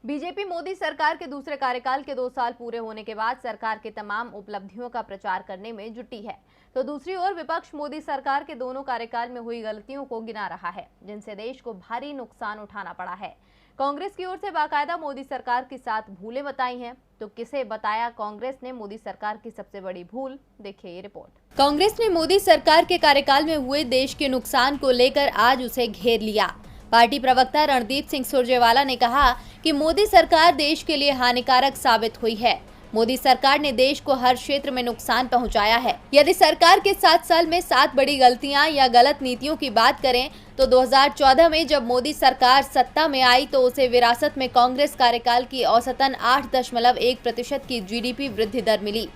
BJP Modi सरकार के दूसरे कार्यकाल के 2 साल पूरे होने के बाद सरकार के तमाम उपलब्धियों का प्रचार करने में जुटी है, तो दूसरी ओर विपक्ष मोदी सरकार के दोनों कार्यकाल में हुई गलतियों को गिना रहा है, जिनसे देश को भारी नुकसान उठाना पड़ा है। कांग्रेस की ओर से बाकायदा मोदी सरकार की 7 भूलें बताई हैं, तो किसे बताया कांग्रेस ने मोदी सरकार की सबसे बड़ी भूल, देखिए ये रिपोर्ट। कांग्रेस ने मोदी सरकार के कार्यकाल में हुए देश के नुकसान को लेकर आज उसे घेर लिया। पार्टी प्रवक्ता रणदीप सिंह सुरजेवाला ने कहा कि मोदी सरकार देश के लिए हानिकारक साबित हुई है। मोदी सरकार ने देश को हर क्षेत्र में नुकसान पहुंचाया है। यदि सरकार के 7 साल में 7 बड़ी गलतियां या गलत नीतियों की बात करें तो 2014 में जब मोदी सरकार सत्ता में आई तो उसे विरासत में कांग्रेस कार्यकाल की औसतन 8.1% की जीडीपी वृद्धि दर मिली,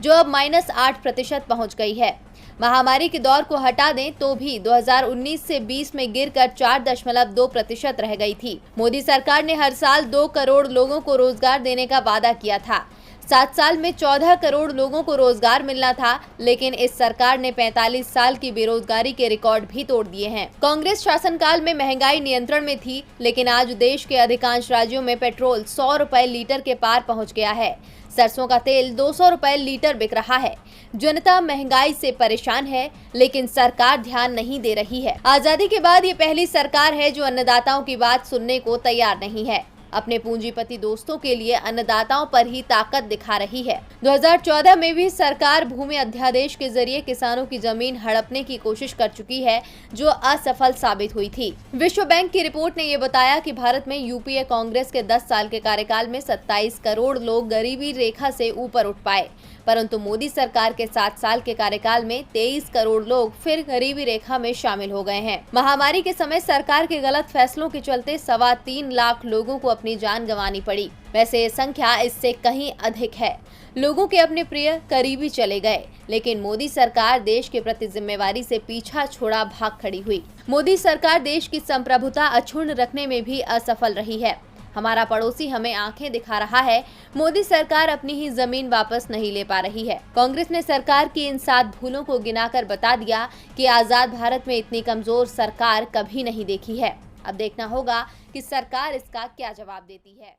जो अब -8% पहुंच गई है। महामारी के दौर को हटा दें तो भी 2019 से 20 में गिरकर 4.2% रह गई थी। मोदी सरकार ने हर साल 2 करोड़ लोगों को रोजगार देने का वादा किया था। 7 साल में 14 करोड़ लोगों को रोजगार मिलना था, लेकिन इस सरकार ने 45 साल की बेरोजगारी के रिकॉर्ड भी तोड़ दिए हैं। कांग्रेस शासनकाल में महंगाई नियंत्रण में थी, लेकिन आज देश के अधिकांश राज्यों में पेट्रोल 100 रुपए लीटर के पार पहुंच गया है। सरसों का तेल 200 रुपए लीटर बिक रहा है। जनता महंगाई से परेशान है, लेकिन सरकार ध्यान नहीं दे रही है। आजादी के बाद ये पहली सरकार है जो अन्नदाताओं की बात सुनने को तैयार नहीं है। अपने पूंजीपति दोस्तों के लिए अन्नदाताओं पर ही ताकत दिखा रही है। 2014 में भी सरकार भूमि अध्यादेश के जरिए किसानों की जमीन हड़पने की कोशिश कर चुकी है, जो असफल साबित हुई थी। विश्व बैंक की रिपोर्ट ने ये बताया कि भारत में यूपीए कांग्रेस के 10 साल के कार्यकाल में 27 करोड़ लोग गरीबी रेखा से ऊपर उठ पाए, परंतु मोदी सरकार के 7 साल के कार्यकाल में 23 करोड़ लोग फिर गरीबी रेखा में शामिल हो गए हैं। महामारी के समय सरकार के गलत फैसलों के चलते 3.25 लाख लोगों को अपनी जान गंवानी पड़ी। वैसे ये संख्या इससे कहीं अधिक है। लोगों के अपने प्रिय करीबी चले गए, लेकिन मोदी सरकार देश के प्रति जिम्मेवारी से पीछा छोड़ा भाग खड़ी हुई। मोदी सरकार देश की संप्रभुता अक्षुण्ण रखने में भी असफल रही है। हमारा पड़ोसी हमें आंखें दिखा रहा है, मोदी सरकार अपनी ही जमीन वापस नहीं ले पा रही है। कांग्रेस ने सरकार की इन 7 भूलों को गिनाकर बता दिया कि आजाद भारत में इतनी कमजोर सरकार कभी नहीं देखी है। अब देखना होगा कि सरकार इसका क्या जवाब देती है।